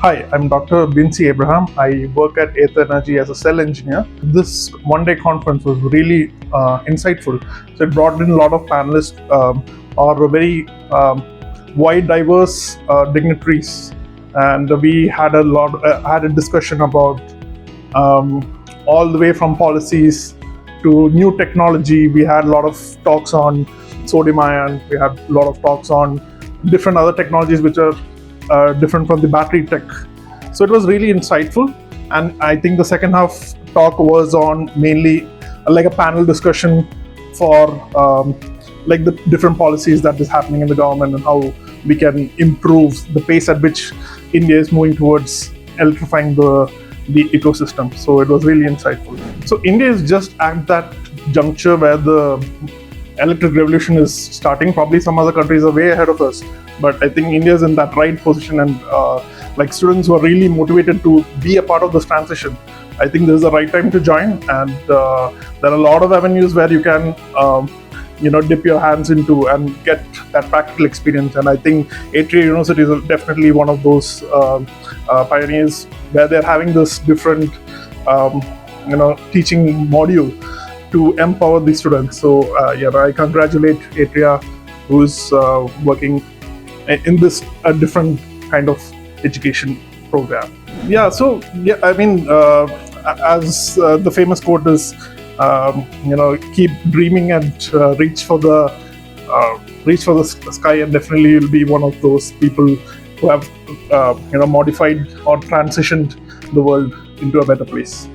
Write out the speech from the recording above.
Hi, I'm Dr. Bincy Abraham. I work at Ather Energy as a cell engineer. This one-day conference was really insightful. So it brought in a lot of panelists or very wide, diverse dignitaries, and we had had a discussion about all the way from policies to new technology. We had a lot of talks on sodium ion. We had a lot of talks on different other technologies which are different from the battery tech. So it was really insightful, and I think the second half talk was on mainly like a panel discussion for like the different policies that is happening in the government and how we can improve the pace at which India is moving towards electrifying the ecosystem. So it was really insightful. So India is just at that juncture where the electric revolution is starting. Probably some other countries are way ahead of us, but I think India is in that right position, and like students who are really motivated to be a part of this transition, I think this is the right time to join. And there are a lot of avenues where you can dip your hands into and get that practical experience. And I think Atria University is definitely one of those pioneers where they're having this different teaching module to empower the students. So I congratulate Atria, who's working in this different kind of education program. As the famous quote is, keep dreaming and reach for the sky, and definitely you'll be one of those people who have modified or transitioned the world into a better place.